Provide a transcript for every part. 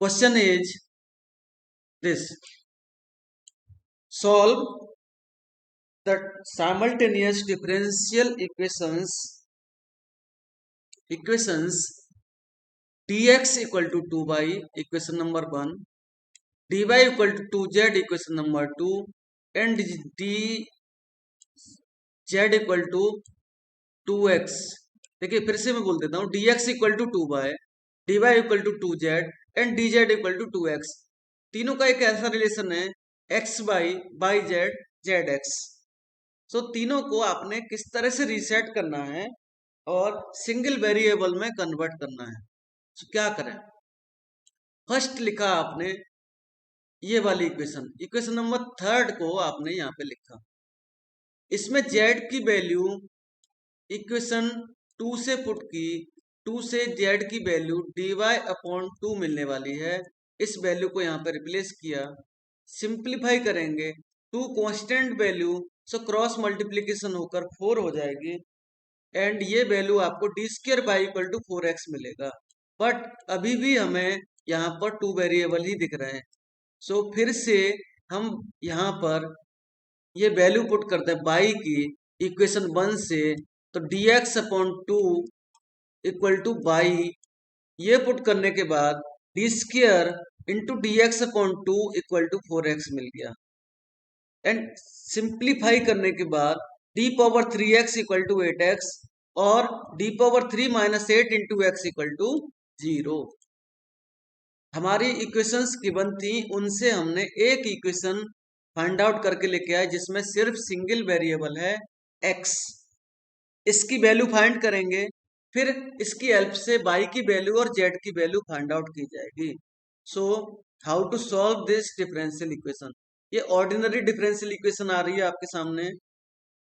Question is this: solve the simultaneous differential equations dx equal to 2y equation number 1, dy equal to 2z equation number 2, and dz equal to 2x. देखिए फिर से मैं बोल देता हूँ, dx equal to 2y, dy equal to 2z and dz equal to 2x. तीनों का एक ऐसा रिलेशन है x by by z z x. So तीनों को आपने किस तरह से रीसेट करना है और सिंगल वेरिएबल में कन्वर्ट करना है. तो क्या करें? फर्स्ट लिखा आपने ये वाली इक्वेशन नंबर 3 को आपने यहाँ पे लिखा. इसमें z की वैल्यू इक्वेशन 2 से पुट की, 2 से z की वैल्यू dy/2 मिलने वाली है. इस वैल्यू को यहाँ पे रिप्लेस किया, सिंप्लीफाई करेंगे 2 constant value, so cross multiplication होकर 4 हो जाएगी एंड ये वैल्यू आपको d² = 4x मिलेगा. बट अभी भी हमें यहाँ पर 2 वेरिएबल ही दिख रहे हैं. सो फिर से हम यहाँ पर ये वैल्यू पुट करते हैं बाई की इक्वेशन 1 से, तो dx/2 इक्वल टू बाई, ये पुट करने के बाद d² into dx/2 equal to 4x मिल गया. एंड सिंप्लीफाई करने के बाद d⁻3x इक्वल टू 8x और d⁻3 - 8 into x equal to 0. हमारी इक्वेशंस गिवन थी, उनसे हमने एक इक्वेशन फाइंड आउट करके लेके आए जिसमें सिर्फ सिंगल वेरिएबल है x. इसकी वैल्यू फाइंड करेंगे, फिर इसकी हेल्प से y की वैल्यू और z की वैल्यू फाइंड आउट की जाएगी. So how to solve this differential equation. ये ऑर्डिनरी डिफरेंशियल इक्वेशन आ रही है आपके सामने.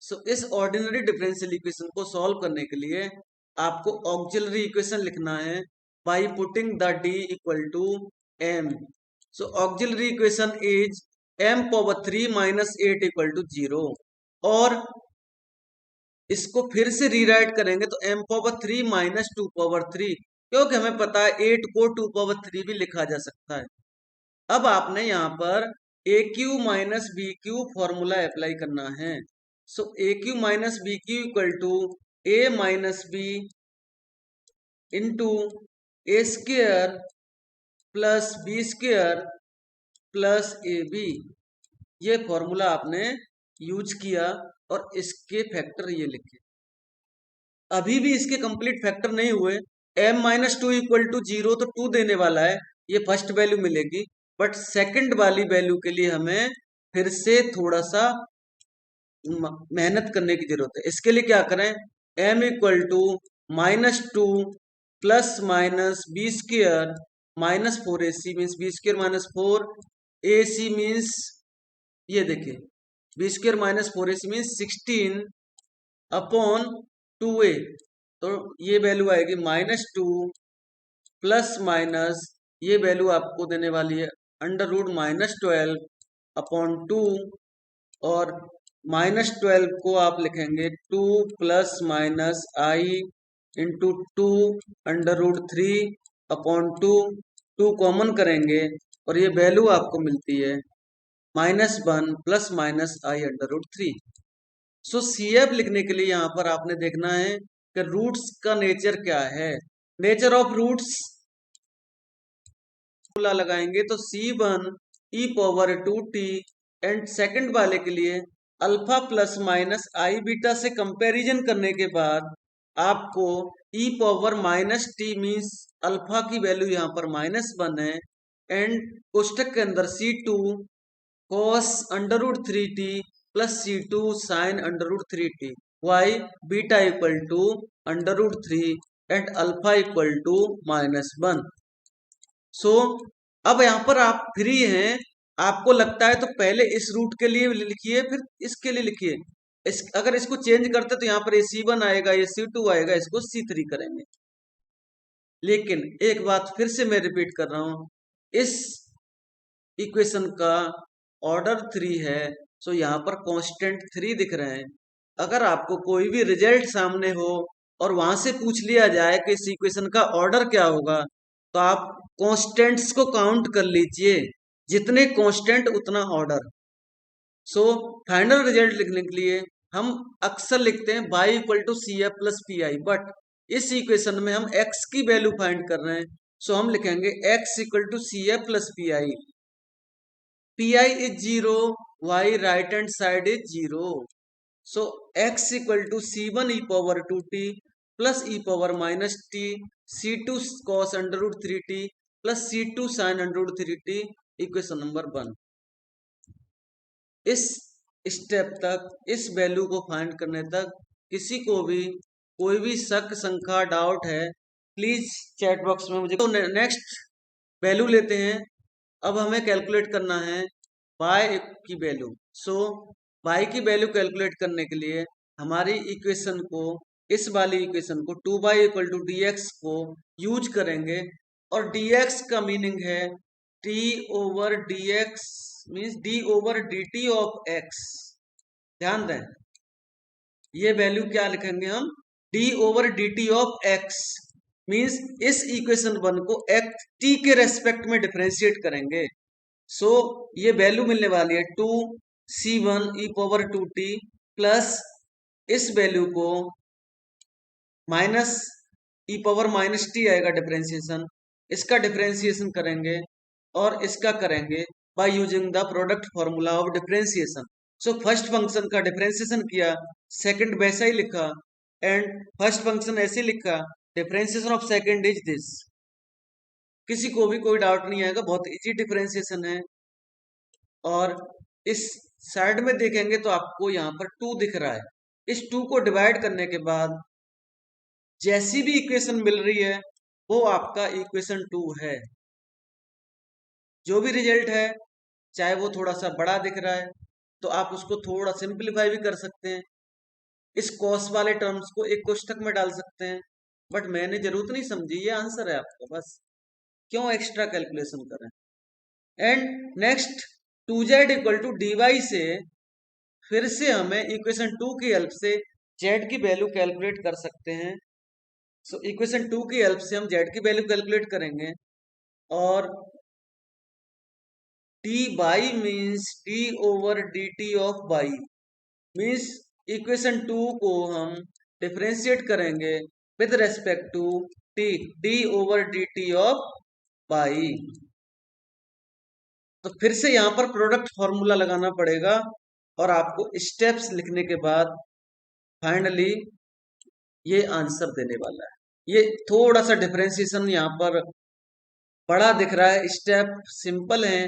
सो इस ऑर्डिनरी डिफरेंशियल इक्वेशन को सॉल्व करने के लिए आपको ऑक्सिलरी इक्वेशन लिखना है by putting the d equal to m. So auxiliary equation is m⁻3 - 8 equal to 0. और इसको फिर से रीराइट करेंगे तो m⁻3 - 2⁻3, क्योंकि हमें पता है 8 को 2⁻3 भी लिखा जा सकता है. अब आपने यहाँ पर AQ - BQ फॉर्मूला अप्लाई करना है. So AQ - BQ equal to A - B into A² plus B² plus AB. ये फॉर्मूला आपने यूज किया और इसके फैक्टर ये लिखे. अभी भी इसके कंप्लीट फैक्टर नहीं हुए. m-2 इक्वल टू 0 तो 2 देने वाला है, ये फर्स्ट वैल्यू मिलेगी. बट सेकंड वाली वैल्यू के लिए हमें फिर से थोड़ा सा मेहनत करने की जरूरत है. इसके लिए क्या करें? m equal to -2 plus minus b² -4ac means b² -4 ac means, ये देखिए b² -4ac means 16 upon 2a. तो ये वैल्यू आएगी -2 प्लस माइनस, ये वैल्यू आपको देने वाली है √-12 अपॉन 2, और -12 को आप लिखेंगे 2 plus minus i into 2 √3 upon 2. 2 common करेंगे और ये वैल्यू आपको मिलती है -1 plus minus i √3. So CF लिखने के लिए यहाँ पर आपने देखना है कि रूट्स का नेचर क्या है. नेचर ऑफ रूट्स फॉर्मूला लगाएंगे तो C1 e⁻2t एंड सेकंड वाले के लिए alpha plus minus i beta से कंपैरिजन करने के बाद आपको e⁻−t मीन्स अल्फा की वैल्यू यहाँ पर -1 है एंड कोष्टक के अंदर C2 cos √3t plus C2 sin √3t, y beta equal to √3 and alpha equal to -1. So अब यहाँ पर आप फ्री हैं, आपको लगता है तो पहले इस रूट के लिए लिखिए फिर इसके लिए लिखिए. अगर इसको चेंज करते तो यहाँ पर ये C1 आएगा, ये C2 आएगा, इसको C3 करेंगे. लेकिन एक बात फिर से मैं रिपीट कर रहा हूं, इस इक्वेशन का ऑर्डर 3 है. सो यहाँ पर कांस्टेंट 3 दिख रहे हैं. अगर आपको कोई भी रिजल्ट सामने हो और वहां से पूछ लिया जाए कि इस इक्वेशन का ऑर्डर क्या होगा, तो आप कॉन्स्टेंट्स को काउंट कर लीजिए, जितने कॉन्स्टेंट उतना ऑर्डर। सो फाइनल रिजल्ट लिखने के लिए हम अक्सर लिखते हैं y equal to C F plus P I, but इस इक्वेशन में हम x की वैल्यू फाइंड कर रहे हैं, सो हम लिखेंगे x equal to C F plus P I. P I is zero, y right hand side is zero, so x equal to C one e power two t plus e power minus t C two cos under root three t plus C two sine under root three t, equation number 1। इस step तक, इस value को find करने तक किसी को भी कोई भी शक शंका डाउट है, प्लीज चैट बॉक्स में मुझे। तो नेक्स्ट वैल्यू लेते हैं। अब हमें कैलकुलेट करना है y की वैल्यू। सो y की वैल्यू कैलकुलेट करने के लिए हमारी इक्वेशन को, इस वाली इक्वेशन को 2y equal to D X को यूज करेंगे, और dx का मीनिंग है t over dx means d over dt of x। ध्यान दें, ये वैल्यू क्या लिखेंगे हम, d over dt of x means इस इक्वेशन 1 को x t के रेस्पेक्ट में डिफरेंशिएट करेंगे। सो ये वैल्यू मिलने वाली है 2c1 e power 2t plus इस वैल्यू को minus e power minus t आएगा डिफरेंशिएशन, इसका डिफरेंशिएशन करेंगे और इसका करेंगे by using the product formula of differentiation. So first function का डिफरेंशिएशन किया, सेकंड वैसा ही लिखा, एंड फर्स्ट फंक्शन ऐसे लिखा, differentiation of second is this. किसी को भी कोई डाउट नहीं आएगा, बहुत इजी डिफरेंशिएशन है। और इस साइड में देखेंगे तो आपको यहाँ पर 2 दिख रहा है, इस 2 को डिवाइड करने के बाद जैसी भी इक्वेशन मिल रही है वो आपका इक्वेशन 2 है। जो भी रिजल्ट है, चाहे वो थोड़ा सा बड़ा दिख रहा है तो आप उसको थोड़ा सिंपलीफाई भी कर सकते हैं, इस कॉस वाले टर्म्स को एक कोष्ठक में डाल सकते हैं, बट मैंने जरूरत नहीं समझी, ये आंसर है आपका, बस क्यों एक्स्ट्रा कैलकुलेशन करें। And next 2z equal to D Y से फिर से हमें इक्वेशन 2 की हेल्प से z की वैल्यू कैलकुलेट कर सकते हैं। सो इक्वेशन 2 की हेल्प से हम z की वैल्यू कैलकुलेट करेंगे, और D y means D over D T of y means equation 2 को हम डिफरेंशिएट करेंगे with respect to T, D over D T of y. तो फिर से यहाँ पर प्रोडक्ट फॉर्मूला लगाना पड़ेगा, और आपको स्टेप्स लिखने के बाद फाइनली ये आंसर देने वाला है। ये थोड़ा सा डिफरेंशिएशन यहाँ पर बड़ा दिख रहा है, स्टेप सिंपल है,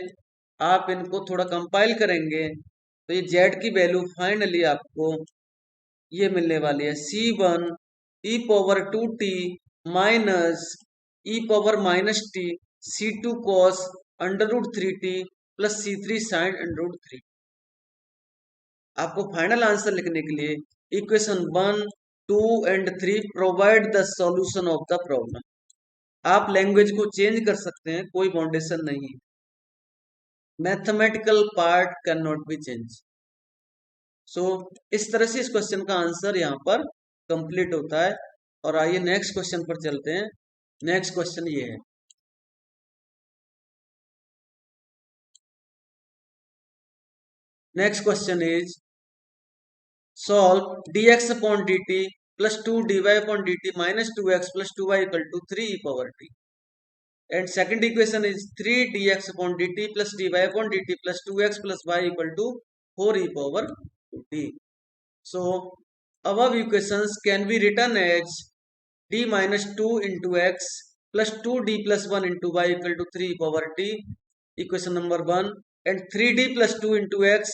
आप इनको थोड़ा कंपाइल करेंगे तो ये z की वैल्यू फाइनली आपको ये मिलने वाली है c1 e power 2t minus e power minus t सी two cos under root three t plus c3 sine under root three. आपको फाइनल आंसर लिखने के लिए equation 1, 2 and 3 provide the solution of the problem. आप language को change कर सकते हैं, कोई बाउंडेशन नहीं है, mathematical part can not be change. So इस तरह से इस क्वेश्चन का आंसर यहाँ पर कंप्लीट होता है। और आइए नेक्स्ट क्वेश्चन पर चलते हैं। नेक्स्ट क्वेश्चन ये है, next question is solve dx upon dt plus 2 dy upon dt minus 2x plus 2y equal to 3 e power t। And second equation is 3 dx upon dt plus dy upon dt plus 2x plus y equal to 4 e power t। So above equations can be written as d minus 2 into x plus 2d plus 1 into y equal to 3 power t, equation number 1, and 3d plus 2 into x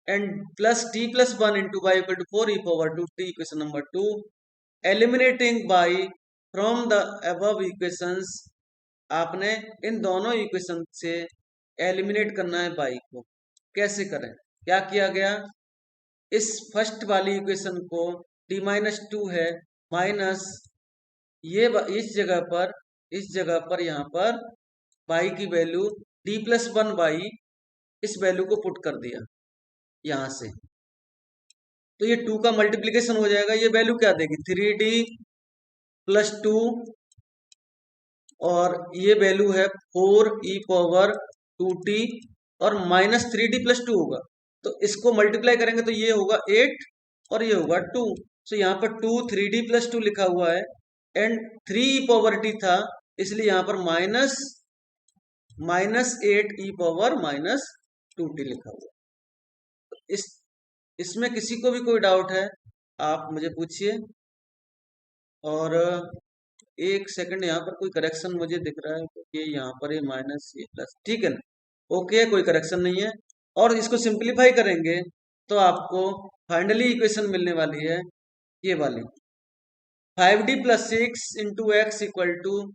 and plus t plus 1 into y equal to 4 e power 2t, equation number 2. Eliminating by from the above equations, आपने इन दोनों equation से eliminate करना है y को। कैसे करें, क्या किया गया, इस फर्स्ट वाली इक्वेशन को d माइनस टू है माइनस ये इस जगह पर यहाँ पर y की वैल्यू d प्लस 1y, इस वैल्यू को पुट कर दिया यहाँ से, तो ये 2 का मल्टीप्लीकेशन हो जाएगा, ये वैल्यू क्या देगी 3d प्लस 2 और ये वैल्यू है 4e⁻2t और -3t+2 होगा। तो इसको मल्टीप्लाई करेंगे तो ये होगा 8 और ये होगा 2। सो यहाँ पर 2 3d+2 लिखा हुआ है एंड 3e⁻t था, इसलिए यहाँ पर -8e⁻2t लिखा हुआ है। इस इसमें किसी को भी कोई डाउट है आप मुझे पूछिए। और एक सेकंड, यहाँ पर कोई करेक्शन मुझे दिख रहा है तो ये यहाँ पर ये -a+, ठीक है ना, ओके, कोई करेक्शन नहीं है। और इसको सिंप्लीफाई करेंगे तो आपको फाइनली इक्वेशन मिलने वाली है ये वाली, 5d+6 into X equal to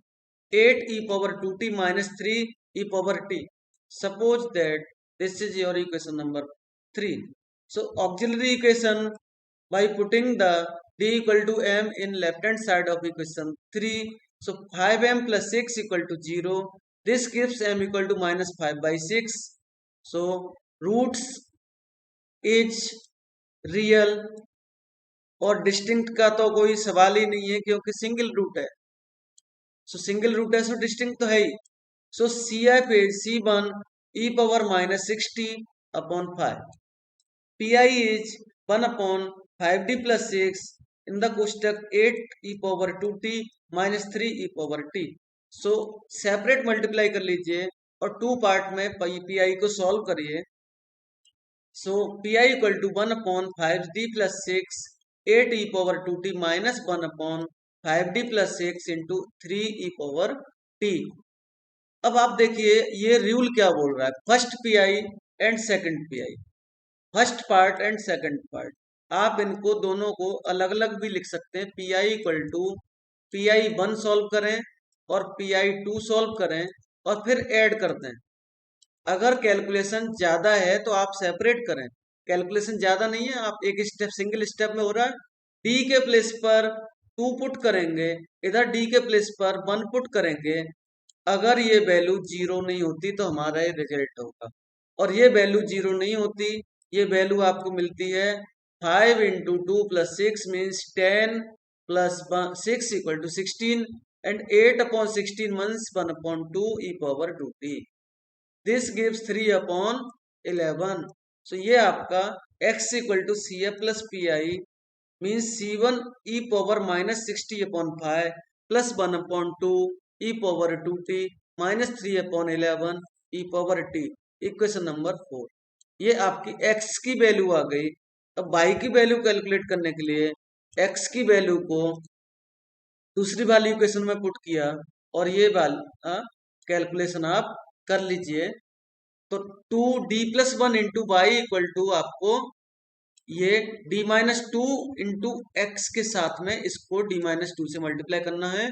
8e⁻2t -3e⁻t। Suppose that this is your equation number 3. So auxiliary equation, by putting the d equal to m in left hand side of equation 3, so 5m plus 6 equal to 0. This gives m equal to -5/6. So roots is real और distinct का तो कोई सवाल ही नहीं है क्योंकि single root है। सो single root है, सो डिस्टिंक्ट तो है ही। सो CF is C1 e⁻−60/5. PI is 1/5d+6 in the कोष्टक 8e⁻2t -3e⁻t। So separate multiply कर लीजिए और 2 पार्ट में PI को सॉल्व करिए। So PI equal to 1/5d+6 8e⁻2t -1/5d+6 into 3e⁻t। अब आप देखिए ये रूल क्या बोल रहा है, first PI and second PI, first part and second part. आप इनको दोनों को अलग अलग भी लिख सकते हैं। PI equal to PI1 solve करें और PI2 सॉल्व करें और फिर ऐड कर दें। अगर कैलकुलेशन ज्यादा है तो आप सेपरेट करें, कैलकुलेशन ज्यादा नहीं है, आप एक स्टेप सिंगल स्टेप में हो रहा है। डी के प्लेस पर 2 पुट करेंगे, इधर डी के प्लेस पर 1 पुट करेंगे। अगर ये वैल्यू 0 नहीं होती तो हमारा ये रिजल्ट होगा, और ये वैल्यू 0 नहीं होती, ये वैल्यू आपको मिलती है 5 into 2 + 6 means 10 + 6 equal to 16 and 8/16 means 1/2e⁻2t। This gives 3/11। So ये आपका x equal to CF plus PI means C1 e⁻−60/5 plus 1/2e⁻2t -3/11e⁻t, equation number 4। ये आपकी x की वैल्यू आ गई। अब y की वैल्यू कैलकुलेट करने के लिए x की वैल्यू को दूसरी वाली इक्वेशन में पुट किया और ये वाला कैलकुलेशन आप कर लीजिए। तो 2d+1 into Y equal to आपको ये d-2 इंटू एक्स के साथ में इसको d-2 से मल्टीप्लाई करना है,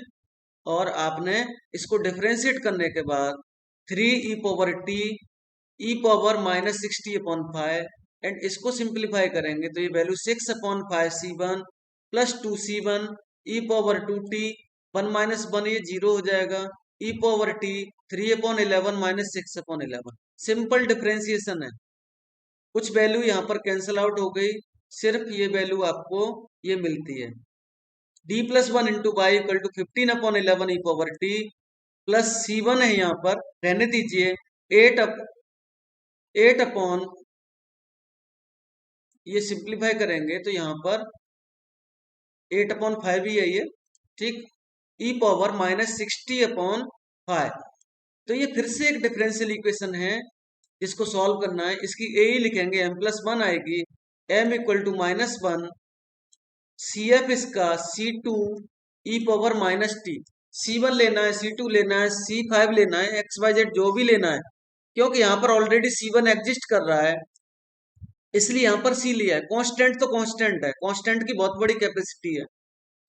और आपने इसको डिफरेंशिएट करने के बाद 3e⁻t e⁻−60/5 एंड इसको सिंप्लीफाई करेंगे तो ये value 6/5c1 plus 2c1 e⁻2t 1 - 1 ये 0 हो जाएगा, e⁻t 3/11 -6/11। सिंपल डिफरेंशिएशन है, कुछ वैल्यू यहाँ पर कैंसिल आउट हो गई, सिर्फ ये वैल्यू आपको ये मिलती है। d+1 into Y equal to 15/11e⁻t plus c1 है, यहाँ पर रहने दीजिए 8 अपॉन, ये सिंप्लीफाई करेंगे तो यहाँ पर 8/5 ही है ये, ठीक, e⁻−60/5। तो ये फिर से एक डिफरेंशियल इक्वेशन है जिसको सॉल्व करना है। इसकी ए ही लिखेंगे, m+1 आएगी, m इक्वल टू -1 CF इसका C2 e⁻−t, C1 लेना है, C2 लेना है, C5 लेना है, XYZ जो भी लेना है, क्योंकि यहाँ पर ऑलरेडी C1 एग्जिस्ट कर रहा है इसलिए यहाँ पर C लिया है। कांस्टेंट तो कांस्टेंट है, कांस्टेंट की बहुत बड़ी कैपेसिटी है,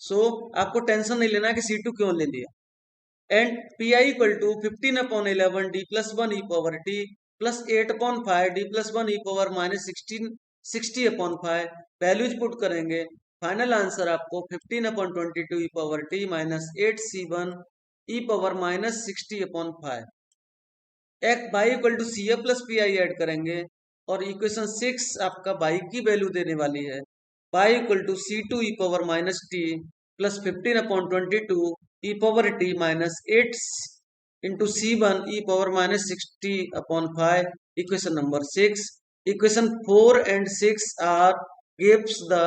सो आपको टेंशन नहीं लेना कि C2 क्यों ले लिया। And PI equal to 15/11 d+1 e⁻t plus 8/5 d+1 e⁻−60/5 values put करेंगे, फाइनल आंसर आपको 15/22 e⁻t -8c1 e⁻−60/5। y equal to CF plus PI add करेंगे और इक्वेशन 6 आपका y की वैल्यू देने वाली है, y equal to C2 e⁻−t plus 15/22 e power t minus 8 into C1 e power minus 60/5, equation number 6. इक्वेशन 4 and 6 are gives the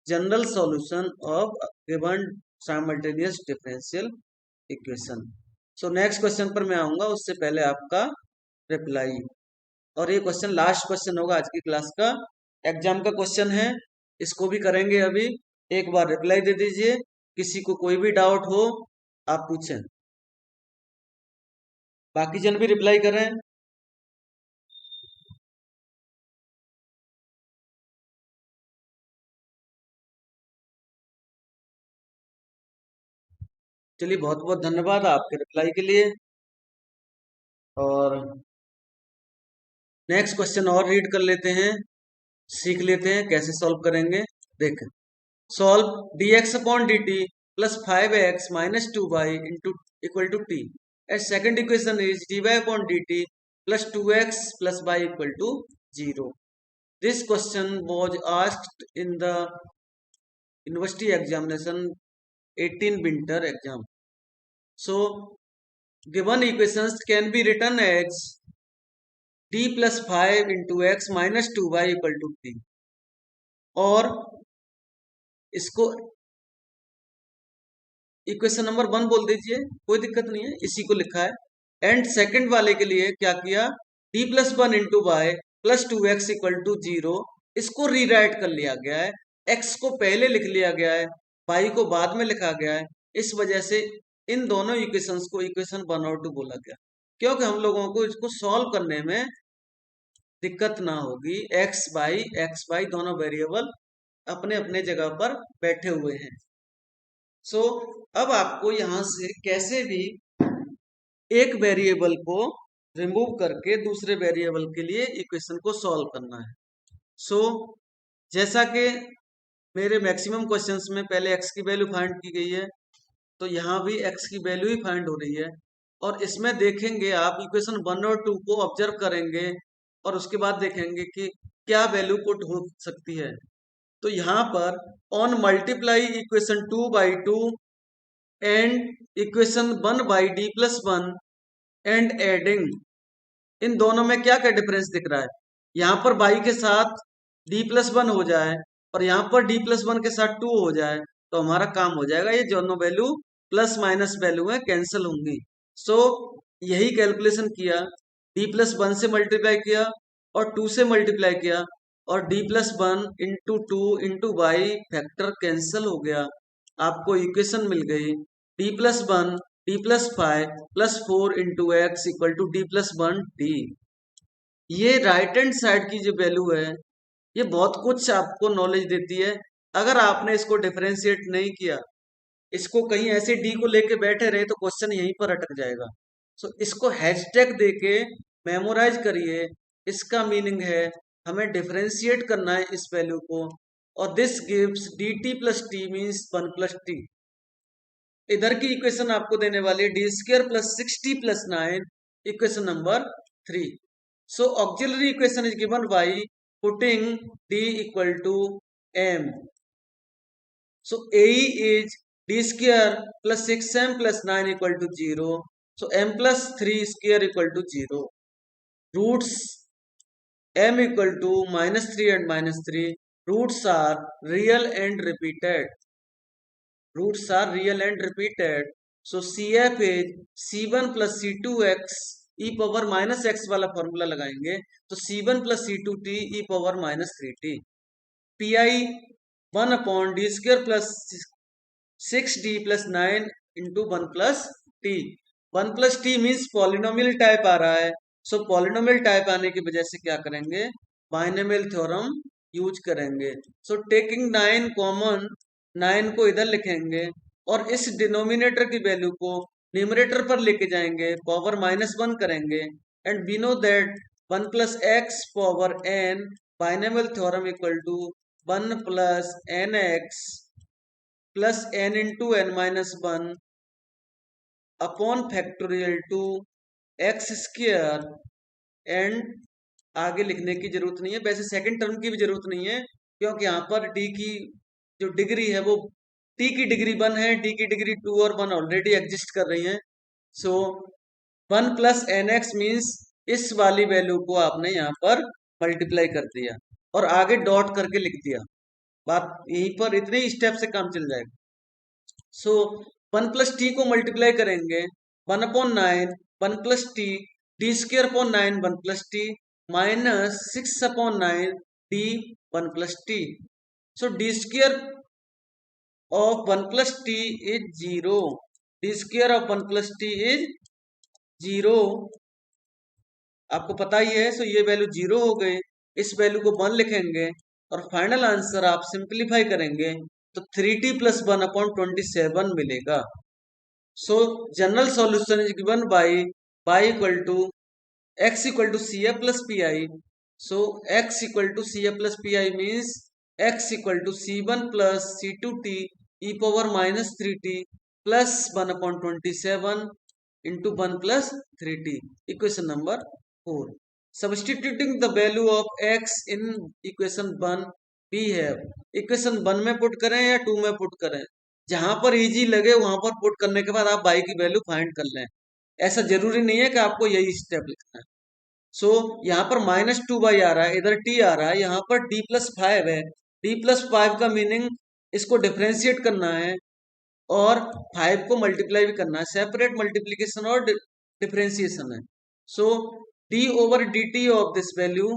general solution of given simultaneous differential equation. So next question पर मैं आऊंगा, उससे पहले आपका reply. और ये question last question होगा आज की क्लास का, एग्जाम का क्वेश्चन है, इसको भी करेंगे अभी. एक बार रिप्लाई दे दीजिए, किसी को कोई भी डाउट हो आप पूछें. बाकी जन भी रिप्लाई करें. चलिए, बहुत बहुत धन्यवाद आपके रिप्लाई के लिए. और नेक्स्ट क्वेश्चन और रीड कर लेते हैं, सीख लेते हैं कैसे सॉल्व करेंगे. देखें, solve dx upon dt plus 5x minus 2y into equal to t. And second equation is dy upon dt plus 2x plus y equal to 0. This question was asked in the university examination 18 winter exam. So given equations can be written as t plus 5 into x minus 2y equal to t. और इसको equation number 1 बोल दीजिए, कोई दिक्कत नहीं है, इसी को लिखा है. एंड सेकंड वाले के लिए क्या किया, t plus 1 into Y plus 2x equal to 0. इसको रीराइट कर लिया गया है, x को पहले लिख लिया गया है, y को बाद में लिखा गया है. इस वजह से इन दोनों इक्वेशंस को इक्वेशन 1 और 2 बोला गया, क्योंकि हम लोगों को इसको सॉल्व करने में दिक्कत ना होगी. एक्स वाई दोनों वेरिएबल अपने अपने जगह पर बैठे हुए हैं. सो अब आपको यहां से कैसे भी एक वेरिएबल को रिमूव करके दूसरे वेरिएबल के लिए इक्वेशन को सॉल्व करना है. सो जैसा कि मेरे मैक्सिमम क्वेश्चंस में पहले x की वैल्यू फाइंड की गई है, तो यहाँ भी x की वैल्यू ही फाइंड हो रही है. और इसमें देखेंगे आप इक्वेशन 1 और 2 को ऑब्जर्व करेंगे और उसके बाद देखेंगे कि क्या वैल्यू पुट हो सकती है. तो यहाँ पर on multiply equation 2 by 2 and equation 1 by D plus 1 and adding, इन दोनों में क्या क्या डिफरेंस दिख रहा है. यहाँ पर y के साथ d प्लस 1 हो जाए और यहाँ पर d प्लस 1 के साथ 2 हो जाए तो हमारा काम हो जाएगा. ये दोनों वैल्यू प्लस माइनस वैल्यू है, कैंसिल होंगी. सो यही कैलकुलेशन किया, d प्लस 1 से मल्टीप्लाई किया और 2 से मल्टीप्लाई किया और d plus 1 into 2 into Y factor cancel हो गया, आपको इक्वेशन मिल गई d plus 1 d plus 5 plus 4 into X equal to d plus 1 d. ये राइट हैंड साइड की जो वैल्यू है ये बहुत कुछ आपको नॉलेज देती है. अगर आपने इसको डिफरेंशिएट नहीं किया, इसको कहीं ऐसे डी को लेके बैठे रहे तो क्वेश्चन यहीं पर अटक जाएगा. सो इसको हैशटैग देके मेमोराइज करिए. इसका मीनिंग है हमें डिफरेंशिएट करना है इस वैल्यू को, और this gives D T plus T means 1 plus T. इधर की इक्वेशन आपको देने वाली D square plus 6t plus 9, equation number 3. So auxiliary equation is given by putting d equal to m. So AE is d square plus 6m plus 9 equal to 0. So m plus 3 square equal to 0. Roots m equal to minus 3 and minus 3. Roots are real and repeated. Roots are real and repeated. So CF is C1 plus C2x e power minus x वाला formula लगाएंगे तो C1 plus C2t e power minus 3t. PI 1 upon d square plus 6d plus 9 into 1 plus t. 1 plus t means polynomial type आ रहा है. सो polynomial type आने की वजह से क्या करेंगे, बाइनोमियल थ्योरम यूज करेंगे. सो टेकिंग 9 कॉमन, 9 को इधर लिखेंगे और इस डिनोमिनेटर की वैल्यू को न्यूमरेटर पर लेके जाएंगे, पावर -1 करेंगे. And we know that 1 plus X power n binomial theorem equal to 1 plus N X plus n into n minus 1 upon factorial two X square. एंड आगे लिखने की जरूरत नहीं है, वैसे सेकंड टर्म की भी जरूरत नहीं है क्योंकि यहाँ पर d की जो डिग्री है वो टी की डिग्री 1 है, टी की डिग्री 2 और 1 ऑलरेडी एग्जिस्ट कर रही है। सो 1 प्लस एन एक्स मीन्स इस वाली वैल्यू को आपने यहाँ पर मल्टीप्लाई कर दिया और आगे डॉट करके लिख दिया। बात यहीं पर इतने ही स्टेप से काम चल जाएगा। सो 1 प्लस टी को मल्टीप्लाई करेंगे 1/9 1 plus T D square upon 9 1 plus T minus 6/9 D 1 plus T. So D square of 1 plus T is 0, D square of 1 plus T is 0, आपको पता ही है। सो ये वैल्यू 0 हो गई, इस वैल्यू को 1 लिखेंगे और फाइनल आंसर आप सिंप्लीफाई करेंगे तो 3t प्लस 1/27 मिलेगा। So general solution is given by y equal to x equal to C F plus P I. So x equal to C F plus P I means x equal to C1 plus C2t e power minus 3t plus 1/27 into 1 plus 3t. Equation number 4. Substituting the value of x in equation 1, we have equation 1 में put करें या 2 में put करें, जहां पर easy लगे वहां पर पुट करने के बाद आप y की वैल्यू फाइंड कर लें। ऐसा जरूरी नहीं है कि आपको यही स्टेप लिखना है। सो यहाँ पर -2y आ रहा है, इधर t आ रहा है, यहाँ पर d प्लस 5 है। d प्लस 5 का मीनिंग इसको डिफ्रेंशिएट करना है और 5 को मल्टीप्लाई भी करना है, सेपरेट मल्टीप्लीकेशन और डिफरेंशिएशन है। So d over D T of this value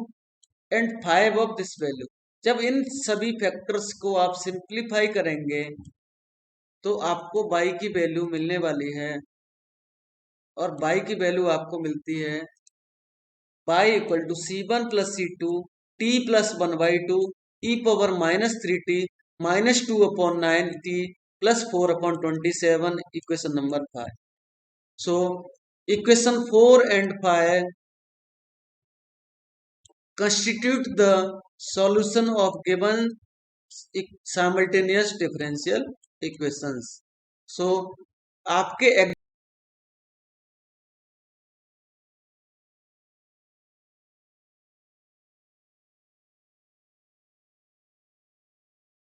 and 5 of this value, जब इन सभी फैक्टर्स को आप सिंप्लीफाई करेंगे तो आपको y की वैल्यू मिलने वाली है और y की वैल्यू आपको मिलती है y equal to C1 plus C2 t plus 1/2 e power minus 3t minus 2/9t plus 4/27, equation number 5. So equation 4 and 5 constitute the solution of given simultaneous differential equations. So आपके